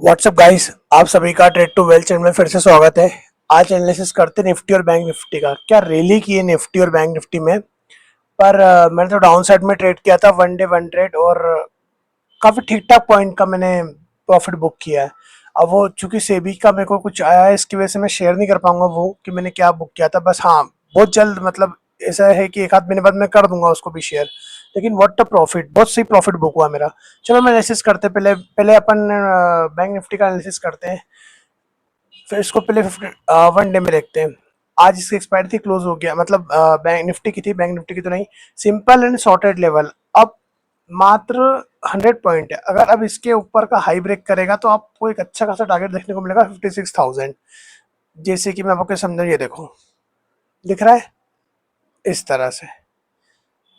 WhatsApp guys, आप सभी का ट्रेड टू वेल्थ चैनल में फिर से स्वागत है। आज एनालिसिस करते हैं निफ्टी और बैंक निफ्टी का। क्या रैली की है निफ्टी और बैंक निफ्टी में। पर मैंने तो डाउन साइड में ट्रेड किया था, वन डे वन ट्रेड, और काफी ठीक ठाक पॉइंट का मैंने प्रॉफिट बुक किया है। अब वो चूंकि सेबी का मेरे को कुछ आया है, इसकी वजह से मैं शेयर नहीं कर पाऊंगा वो कि मैंने क्या बुक किया था। बस हाँ, बहुत जल्द, मतलब ऐसा है कि एक आध महीने बाद मैं कर दूंगा उसको भी शेयर। लेकिन व्हाट द प्रॉफिट, बहुत सही प्रॉफिट बुक हुआ मेरा। चलो मैं एनालिसिस करते हैं। पहले पहले अपन बैंक निफ्टी का एनालिसिस करते हैं, फिर इसको पहले 1 डे में देखते हैं। आज इसकी एक्सपायरी थी, क्लोज हो गया, मतलब बैंक निफ्टी की थी, बैंक निफ्टी की तो नहीं। सिंपल एंड सॉर्टेड लेवल अब मात्र 100 पॉइंट है। अगर अब इसके ऊपर का हाई ब्रेक करेगा तो आपको एक अच्छा खासा टारगेट देखने को मिलेगा, 56,000। जैसे कि मैं आपको समझा, ये देखो दिख रहा है इस तरह से।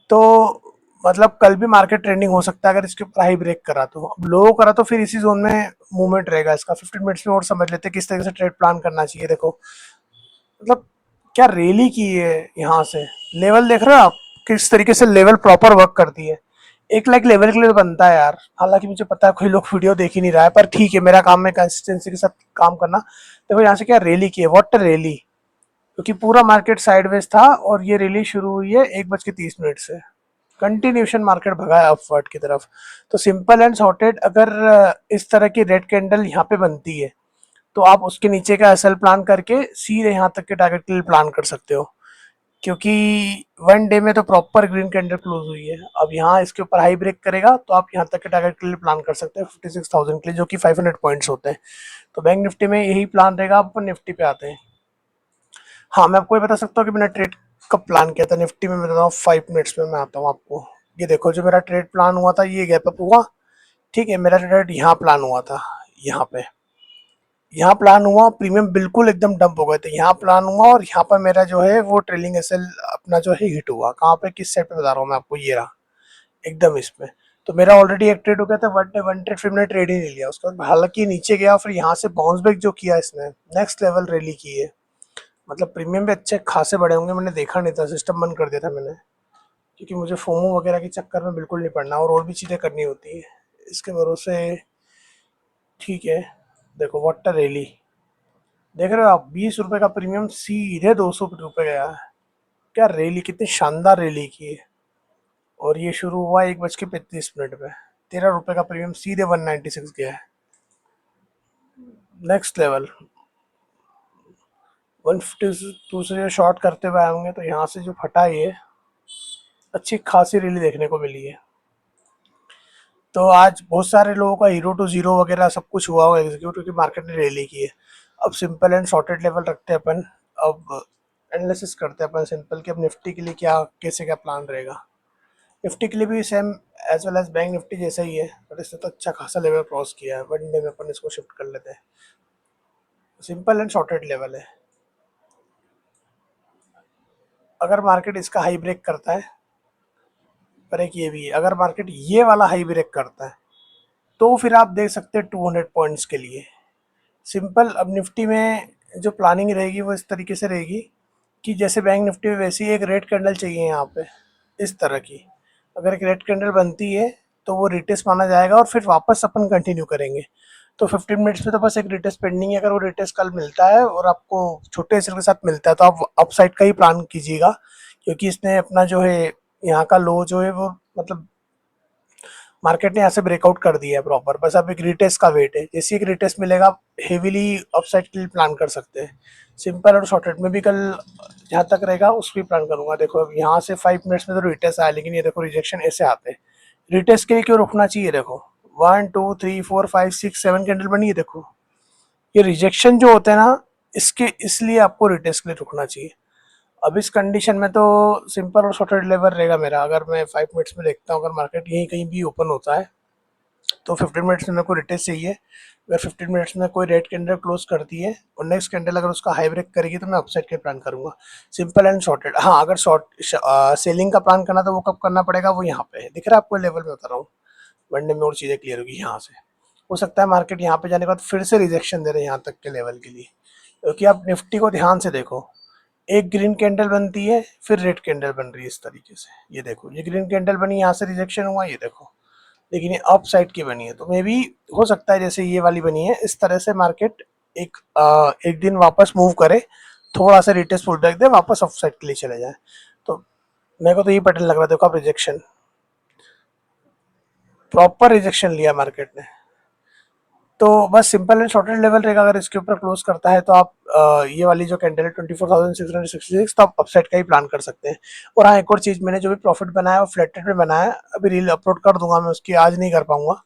तो मतलब कल भी मार्केट ट्रेंडिंग हो सकता है अगर इसके ऊपर हाई ब्रेक करा तो। अब लो करा तो फिर इसी जोन में मूवमेंट रहेगा इसका। 15 मिनट्स में और समझ लेते हैं किस तरह से ट्रेड प्लान करना चाहिए। देखो मतलब क्या रैली की है यहाँ से। लेवल देख रहे हो आप किस तरीके से लेवल प्रॉपर वर्क करती है। एक लाइक लेवल के लिए तो बनता है यार। हालांकि मुझे पता है कोई लोग वीडियो देख ही नहीं रहा है, पर ठीक है, मेरा काम है कंसिस्टेंसी के साथ काम करना। देखो यहाँ से क्या रैली की है, व्हाट रैली। क्योंकि पूरा मार्केट साइडवेज था और ये रैली शुरू हुई है 1:30 से। कंटिन्यूशन मार्केट भगा है अपवर्ड की तरफ। तो सिंपल एंड सॉर्टेड, अगर इस तरह की रेड कैंडल यहाँ पे बनती है तो आप उसके नीचे का एसएल प्लान करके सीधे यहाँ तक के टारगेट के लिए प्लान कर सकते हो। क्योंकि 1 डे में तो प्रॉपर ग्रीन कैंडल क्लोज हुई है। अब यहाँ इसके ऊपर हाई ब्रेक करेगा तो आप यहाँ तक के टारगेट के लिए प्लान कर सकते हैं 56,000 के लिए, जो कि 500 पॉइंट्स होते हैं। तो बैंक निफ्टी में यही प्लान रहेगा। आप निफ्टी पे आते हैं। हाँ, मैं आपको ये बता सकता हूँ कि मैंने ट्रेड कब प्लान किया था निफ्टी में। मैं बताता हूँ, 5 मिनट्स में मैं आता हूँ आपको। ये देखो, जो मेरा ट्रेड प्लान हुआ था ये गैप अप हुआ। ठीक है, मेरा ट्रेड यहाँ प्लान हुआ था, यहाँ पे। यहाँ प्लान हुआ, प्रीमियम बिल्कुल एकदम डंप हो गए थे। यहाँ प्लान हुआ और यहाँ पर मेरा जो है वो ट्रेलिंग एसएल अपना जो है हिट हुआ। कहाँ पे, किस साइड पे बता रहा हूँ मैं आपको, ये रहा एकदम इसमें। तो मेरा ऑलरेडी एक ट्रेड हो गया था, वन ट्रेड फिर मैंने ट्रेड ही नहीं लिया उसके बाद। हालांकि नीचे गया, फिर यहाँ से बाउंस बैक जो किया इसने, नेक्स्ट लेवल रैली की है। मतलब प्रीमियम भी अच्छे खासे बड़े होंगे, मैंने देखा नहीं था, सिस्टम बंद कर दिया था मैंने। क्योंकि मुझे फोमो वगैरह के चक्कर में बिल्कुल नहीं पड़ना, और भी चीज़ें करनी होती है इसके भरोसे। ठीक है, देखो व्हाट अ रैली। देख रहे हो आप, 20 रुपए का प्रीमियम सीधे 200 रुपए गया है। क्या रैली, कितनी शानदार रैली की है। और ये शुरू हुआ 1:35 पे। 13 रुपए का प्रीमियम सीधे 196 गया है। नेक्स्ट लेवल 152 से शॉर्ट करते हुए आएंगे तो यहाँ से जो फटा, ये अच्छी खासी रैली देखने को मिली है। तो आज बहुत सारे लोगों का हीरो टू जीरो वगैरह सब कुछ हुआ होगा एग्जीक्यूटिव की, मार्केट ने रैली की है। अब सिंपल एंड शॉर्टेड लेवल रखते हैं अपन। अब एनालिसिस करते हैं अपन सिंपल कि अब निफ्टी के लिए क्या, कैसे क्या प्लान रहेगा। निफ्टी के लिए भी same as well as bank Nifty जैसा ही है, बट इसने तो अच्छा खासा लेवल क्रॉस किया है। 1 डे में अपन इसको शिफ्ट कर लेते हैं। सिंपल एंड शॉर्टेड लेवल है। अगर मार्केट इसका हाई ब्रेक करता है, पर एक ये भी है, अगर मार्केट ये वाला हाई ब्रेक करता है तो फिर आप देख सकते हैं 200 पॉइंट्स के लिए। सिंपल, अब निफ्टी में जो प्लानिंग रहेगी वो इस तरीके से रहेगी कि जैसे बैंक निफ्टी में वैसी एक रेड कैंडल चाहिए यहाँ पे, इस तरह की। अगर एक रेड कैंडल बनती है तो वो रिटेस्ट माना जाएगा और फिर वापस अपन कंटिन्यू करेंगे। तो 15 मिनट्स में तो बस एक रिटेस्ट पेंडिंग है। अगर वो रिटेस्ट कल मिलता है और आपको छोटे एसएल के साथ मिलता है तो आप अपसाइड का ही प्लान कीजिएगा। क्योंकि इसने अपना जो है यहाँ का लो जो है वो, मतलब मार्केट ने यहाँ से ब्रेकआउट कर दिया है प्रॉपर। बस अब एक रिटेस्ट का वेट है, जैसे एक रिटेस्ट मिलेगा हेवीली अपसाइड के लिए प्लान कर सकते हैं। सिंपल और शॉर्टेड में भी कल जहाँ तक रहेगा उस पर प्लान करूंगा। देखो अब यहाँ से 5 मिनट्स में तो रिटेस्ट आया, लेकिन ये देखो रिजेक्शन ऐसे आते हैं। रिटेस्ट के लिए क्यों रुकना चाहिए, देखो 1 2 3 4 5 6 7 कैंडल बनी है। देखो ये रिजेक्शन जो होते हैं ना, इसके इसलिए आपको रिटेस्ट के लिए रुकना चाहिए। अब इस कंडीशन में तो सिंपल और शॉर्टेड लेवल रहेगा मेरा। अगर मैं 5 मिनट्स में देखता हूँ, अगर मार्केट यहीं कहीं भी ओपन होता है तो 15 मिनट्स में मेरे को रिटेस्ट चाहिए। अगर 15 मिनट्स में कोई रेड कैंडल क्लोज करती है और नेक्स्ट कैंडल अगर उसका हाई ब्रेक करेगी तो मैं अपसाइड के प्लान करूंगा। Simple and shorted. हाँ, अगर शॉर्ट सेलिंग का प्लान करना तो वो कब करना पड़ेगा, वो यहाँ पे है, दिख रहा है आपको लेवल में बता रहा हूँ। वनडे में और चीज़ें क्लियर होगी यहाँ से। हो सकता है मार्केट यहाँ पे जाने के बाद फिर से रिजेक्शन दे रहे हैं यहाँ तक के लेवल के लिए। क्योंकि आप निफ्टी को ध्यान से देखो, एक ग्रीन कैंडल बनती है, फिर रेड कैंडल बन रही है इस तरीके से। ये देखो, ये ग्रीन कैंडल बनी, यहाँ से रिजेक्शन हुआ, ये देखो लेकिन ये अप साइड की बनी है, तो मे बी हो सकता है जैसे ये वाली बनी है इस तरह से मार्केट एक दिन वापस मूव करे, थोड़ा सा रिटेस्ट पुल बैक दे, वापस अप साइड के लिए चले जाए। तो मेरे को तो ये पैटर्न लग रहा है। देखो आप, रिजेक्शन, प्रॉपर रिजेक्शन लिया मार्केट ने। तो बस सिंपल एंड शॉर्टेड लेवल रहेगा, अगर इसके ऊपर क्लोज करता है तो आप ये वाली जो कैंडल है 24,666, तो आप अपसाइड का ही प्लान कर सकते हैं। और हाँ, एक और चीज़, मैंने जो भी प्रॉफिट बनाया वो फ्लैटेड में बनाया है, अभी रील अपलोड कर दूंगा मैं उसकी, आज नहीं कर पाऊंगा।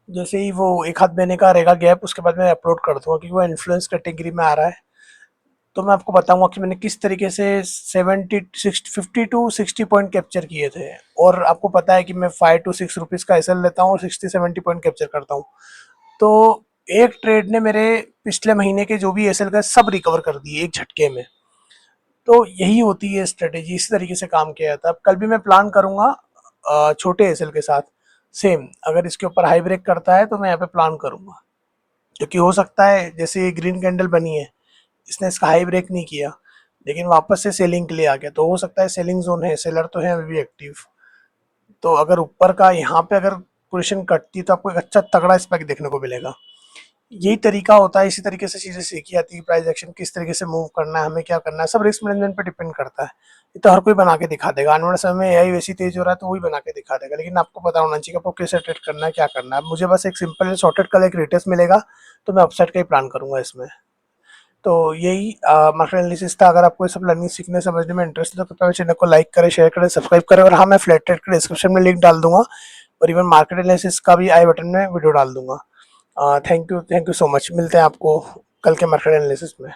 जैसे ही वो एक हाथ महीने का रहेगा गैप, उसके बाद मैं अपलोड कर दूंगा, क्योंकि वो इन्फ्लुएंस कैटेगरी में आ रहा है। तो मैं आपको बताऊंगा कि मैंने किस तरीके से 50 टू 60 पॉइंट कैप्चर किए थे। और आपको पता है कि मैं 5 to 6 रुपीज़ का एसएल लेता हूँ और 60-70 पॉइंट कैप्चर करता हूँ। तो एक ट्रेड ने मेरे पिछले महीने के जो भी एसएल का सब रिकवर कर दिए एक झटके में। तो यही होती है स्ट्रेटेजी, इसी तरीके से काम किया जाता है। अब कल भी मैं प्लान करूंगा छोटे एसएल के साथ, सेम अगर इसके ऊपर हाई ब्रेक करता है तो मैं यहाँ पे प्लान करूंगा, क्योंकि हो सकता है जैसे ये ग्रीन कैंडल बनी है, इसने इसका हाई ब्रेक नहीं किया लेकिन वापस से सेलिंग के लिए आ गया, तो हो सकता है सेलिंग जोन है, सेलर तो है अभी भी एक्टिव। तो अगर ऊपर का यहाँ पे अगर पोजीशन कटती है तो आपको एक अच्छा तगड़ा स्पाइक देखने को मिलेगा। यही तरीका होता है, इसी तरीके से चीज़ें सीखी जाती है। प्राइस एक्शन किस तरीके से मूव करना है, हमें क्या करना है, सब रिस्क मैनेजमेंट पे डिपेंड करता है। ये तो हर कोई बना के दिखा देगा, आने वाले समय में एआई वैसी तेज हो रहा है तो वही बना के दिखा देगा, लेकिन आपको पता होना चाहिए कि आपको कैसे ट्रेड करना है, क्या करना है। मुझे बस एक सिंपल सॉर्टेड कल एक रिटेस्ट मिलेगा, तो मैं अपसाइड का ही प्लान करूंगा इसमें। तो यही मार्केट एनालिसिस था। अगर आपको ये सब लर्निंग सीखने समझने में इंटरेस्ट है तो कृपया चैनल को लाइक करें, शेयर करें, सब्सक्राइब करें। और हाँ, मैं फ्लैट ट्रेड के डिस्क्रिप्शन में लिंक डाल दूंगा, और इवन मार्केट एनालिसिस का भी आई बटन में वीडियो डाल दूंगा। Thank you so much. मिलते हैं आपको कल के मार्केट एनालिसिस में।